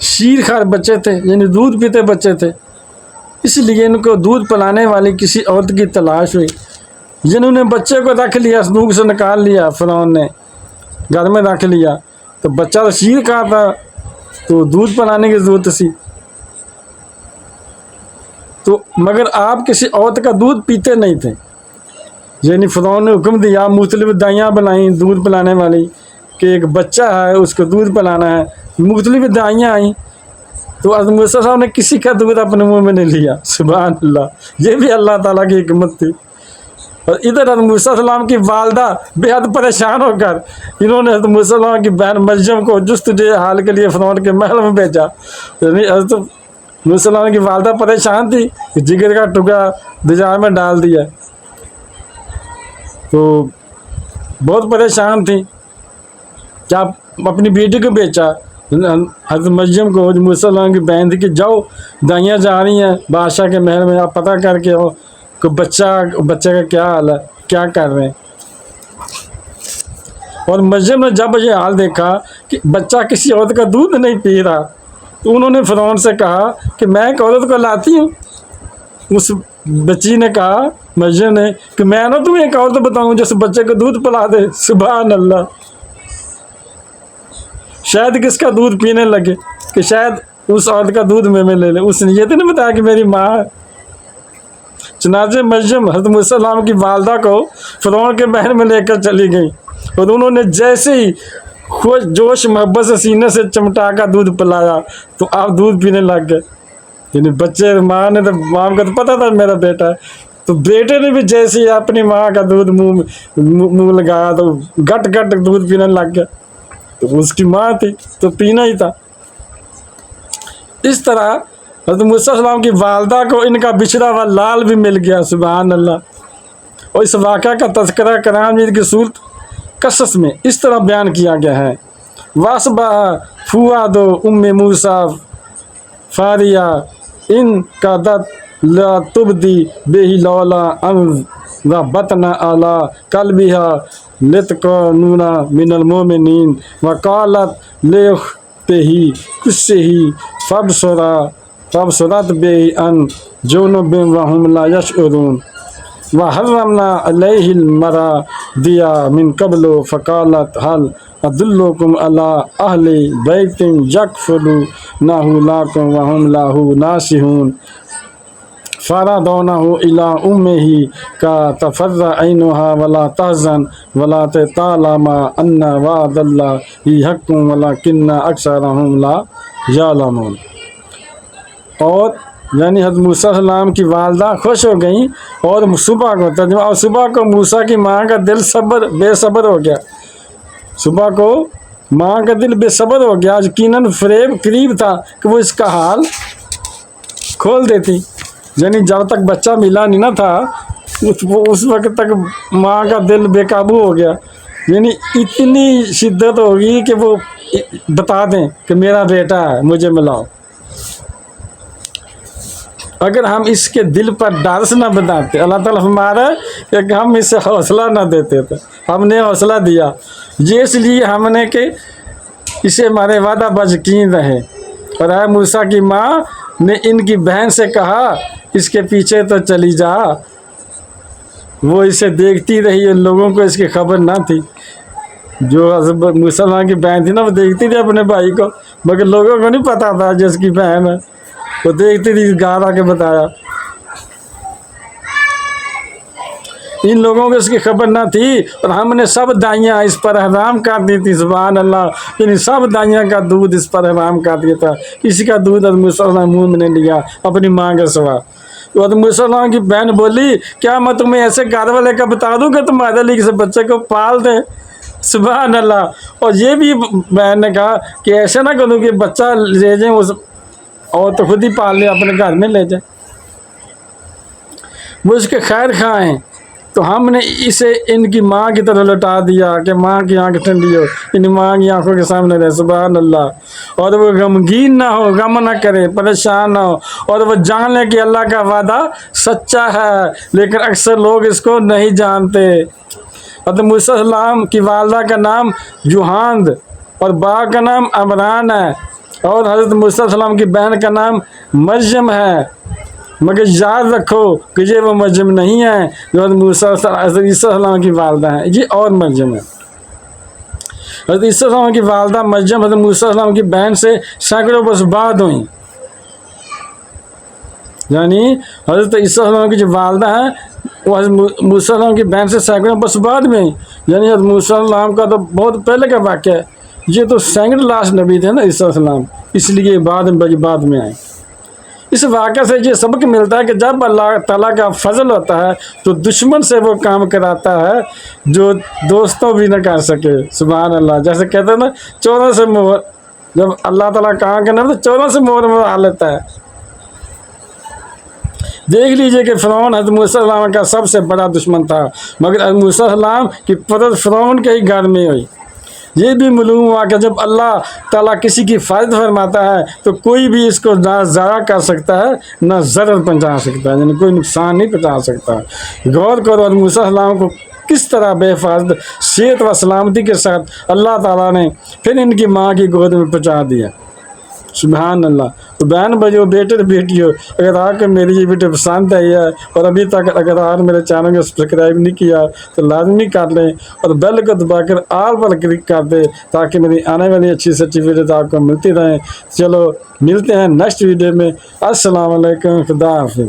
شیر خوار بچے تھے، یعنی دودھ پیتے بچے تھے، اس لیے ان کو دودھ پلانے والی کسی عورت کی تلاش ہوئی، جنہوں نے بچے کو رکھ لیا، صندوق سے نکال لیا، فرعون نے گھر میں رکھ لیا، تو بچہ تو شیر کھا تھا، تو دودھ پلانے کی ضرورت سی، تو مگر آپ کسی عورت کا دودھ پیتے نہیں تھے، یعنی فرعون نے حکم دیا، مختلف دائیاں بنائیں دودھ پلانے والی کہ ایک بچہ ہے اس کو دودھ پلانا ہے، مختلف دائیاں آئیں، تو حضرت موسیٰ صاحب نے کسی کا دودھ اپنے منہ میں نہیں لیا، سبحان اللہ، یہ بھی اللہ تعالیٰ کی حکمت تھی۔ اور ادھر حضرت موسیٰ علیہ السلام کی والدہ بے حد پریشان ہو کر انہوں نے حضرت موسیٰ علیہ السلام کی بہن مریم کو جستجو حال کے لیے فرعون کے محل میں بھیجا، یعنی حضرت موسیٰ علیہ السلام کی والدہ پریشان تھی کہ جگر کا ٹکڑا دریا میں ڈال دیا، تو بہت پریشان تھی، کیا اپنی بیٹی کو بیچا حضرت مریم کو، موسیٰ علیہ السلام کی بہن تھی، کہ جاؤ دائیاں جا رہی ہیں بادشاہ کے محل میں، آپ پتہ کر کے ہو کہ بچے کا کیا حال ہے، کیا کر رہے ہیں۔ اور مریم نے جب یہ حال دیکھا کہ بچہ کسی عورت کا دودھ نہیں پی رہا، تو انہوں نے فرعون سے کہا کہ میں ایک عورت کو لاتی ہوں۔ اس بچی نے کہا، مریم نے، کہ میں نا تمہیں ایک عورت بتاؤں جس بچے کو دودھ پلا دے، سبحان اللہ، شاید کس کا دودھ پینے لگے، کہ شاید اس عورت کا دودھ میں لے لے، اس نے یہ تو نہیں بتایا کہ میری ماں ہے۔ چنانچہ مریم حضرت موسیٰ علیہ السلام کی والدہ کو فرعون کے محل میں لے کر چلی گئی، اور انہوں نے جیسے ہی خوش جوش محبت سے سینے سے چمٹا کر دودھ پلایا تو آپ دودھ پینے لگ گئے، یعنی بچے ماں نے تو ماں کو تو پتہ تھا میرا بیٹا ہے، تو بیٹے نے بھی جیسے ہی اپنی ماں کا دودھ منہ لگایا تو گٹ گٹ دودھ پینے لگ گیا، تو اس کی ماں تھی تو پینا ہی تھا۔ اس طرح حضرت موسیٰ علیہ السلام کی والدہ کو ان کا بچھڑا ہوا لال بھی مل گیا، سبحان اللہ۔ اور اس واقعہ کا تذکرہ قرآن مجید کی سورۃ قصص میں اس طرح بیان کیا گیا ہے، وَأَصْبَحَ فُؤَادُ أُمِّ مُوسَىٰ فَارِغًا إِن كَادَتْ لَتُبْدِي بِهِ لَوْلَا أَن رَبَطْنَا عَلَىٰ قَلْبِهَا لِتَكُونَ مِنَ الْمُؤْمِنِينَ وَقَالَتْ لِأُخْتِهِ قُصِّهِ فَأَبْصَرَتْ بِهِ عَن جُنُبٍ وَهُمْ لَا يَشْعُرُونَ وَحَرَّمْنَا عَلَيْهِ الْمَرَاضِعَ مِن قَبْلُ فَقَالَتْ هَلْ أَدُلُّكُمْ عَلَىٰ أَهْلِ بَيْتٍ يَكْفُلُونَهُ لَكُمْ وَهُمْ لَهُ نَاصِحُونَ فَرَدَدْنَاهُ إِلَىٰ أُمِّهِ كَيْ تَقَرَّ عَيْنُهَا وَلَا تَحْزَنَ وَلَا تَعْلَمَ أَنَّ وَعْدَ اللَّهِ حَقٌّ وَلَٰكِنَّ أَكْثَرَهُمْ لَا يَعْلَمُونَ۔ اور یعنی حضرت موسیٰ علیہ السلام کی والدہ خوش ہو گئیں، اور صبح کو ترجمہ، اور صبح کو موسیٰ کی ماں کا دل بے صبر ہو گیا، صبح کو ماں کا دل بے صبر ہو گیا، یقیناً فریب قریب تھا کہ وہ اس کا حال کھول دیتی، یعنی جب تک بچہ ملا نہیں نہ تھا اس وقت تک ماں کا دل بے قابو ہو گیا، یعنی اتنی شدت ہوگی کہ وہ بتا دیں کہ میرا بیٹا ہے، مجھے ملاؤ۔ اگر ہم اس کے دل پر ڈارس نہ بتاتے، اللہ تعالیٰ فرما رہا ہے کہ ہم اسے حوصلہ نہ دیتے تھے، ہم نے حوصلہ دیا، یہ اس لیے ہم نے کہ اسے ہمارے وعدہ بج یقین رہے۔ اور اے موسیٰ کی ماں نے ان کی بہن سے کہا اس کے پیچھے تو چلی جا، وہ اسے دیکھتی رہی، ان لوگوں کو اس کی خبر نہ تھی، جو حضرت موسیٰ کی بہن تھی نا وہ دیکھتی تھی اپنے بھائی کو، مگر لوگوں کو نہیں پتا تھا جس کی بہن ہے، وہ دیکھتی تھی، گھر آ کے بتایا، ان لوگوں کو اس کی خبر نہ تھی، اور ہم نے سب دائیاں اس پر حرام کر دی تھی، سبحان اللہ، یعنی سب دائیاں کا دودھ اس پر حرام کر دیا تھا، کسی کا دودھ حضرت موسیٰ علیہ السلام منہ میں نہیں لیا اپنی ماں کے سوا۔ تو حضرت موسیٰ علیہ السلام کی بہن بولی، کیا میں تمہیں ایسے گھر والے کا بتا دوں کہ تمہارے لیے کسی بچے کو پال دیں، سبحان اللہ۔ اور یہ بھی بہن نے کہا کہ ایسے نہ کروں کہ بچہ لے جائیں اور تو خود ہی پال لے، اپنے گھر میں لے جائیں، وہ اس کے خیر خواہ ہیں، تو ہم نے اسے ان کی ماں کی طرح لوٹا دیا کہ ماں کی آنکھ ٹھنڈی ہو، ان ماں کی آنکھوں کے سامنے رہے، سبحان اللہ۔ اور وہ غمگین نہ ہو، غم نہ کرے، پریشان نہ ہو، اور وہ جان لے کہ اللہ کا وعدہ سچا ہے، لیکن اکثر لوگ اس کو نہیں جانتے۔ حضرت موسیٰ علیہ السلام کی والدہ کا نام جوہاند اور باپ کا نام عمران ہے، اور حضرت موسیٰ علیہ السلام کی بہن کا نام مریم ہے، مگر یاد رکھو کہ یہ وہ مریم نہیں ہے جو حضرت موسیٰ حضرت عیسیٰ علیہ السلام کی والدہ ہیں، یہ اور مریم ہے۔ حضرت عیسیٰ علیہ السلام کی والدہ مریم حضرت موسیٰ علیہ السلام کی بہن سے سینکڑوں برس بعد ہوئیں، یعنی حضرت عیسیٰ علیہ السلام کی جو والدہ ہیں وہ حضرت موسیٰ علیہ السلام کی بہن سے سینکڑوں برس بعد میں، یعنی حضرت موسیٰ علیہ السلام کا تو بہت پہلے کا واقعہ ہے، یہ تو سیکنڈ لاسٹ نبی تھے نا عیسیٰ علیہ السلام، اس لیے بعد میں آئے۔ اس واقعہ سے یہ سبق ملتا ہے کہ جب اللہ تعالیٰ کا فضل ہوتا ہے تو دشمن سے وہ کام کراتا ہے جو دوستوں بھی نہ کر سکے، سبحان اللہ۔ جیسے کہتے ہیں نا چوروں سے مور، جب اللہ تعالیٰ کام کرنا تو چوروں سے مور مرا لیتا ہے۔ دیکھ لیجئے کہ فرعون حضرت موسیٰ علیہ السلام کا سب سے بڑا دشمن تھا، مگر حضرت موسیٰ علیہ السلام کی پرورش فرعون کے ہی گھر میں ہوئی۔ یہ بھی معلوم ہوا کہ جب اللہ تعالیٰ کسی کی حفاظت فرماتا ہے تو کوئی بھی اس کو نہ ضائع کر سکتا ہے نہ ضرر پہنچا سکتا ہے، یعنی کوئی نقصان نہیں پہنچا سکتا۔ غور کرو حضرت موسیٰ علیہ السلام کو کس طرح بے حفاظت صحت و سلامتی کے ساتھ اللہ تعالیٰ نے پھر ان کی ماں کی گود میں پہنچا دیا، سبحان اللہ۔ تو بہن بھائیو، بیٹے بیٹیو، اگر آپ کو میری یہ ویڈیو پسند آئی ہے اور ابھی تک اگر آپ میرے چینل کو سبسکرائب نہیں کیا تو لازمی کر لیں اور بیل کو دبا کر آل پر کلک کر دیں تاکہ میری آنے والی اچھی سے اچھی ویڈیوز آپ کو ملتی رہیں۔ چلو ملتے ہیں نیکسٹ ویڈیو میں۔ السلام علیکم، خدا حافظ۔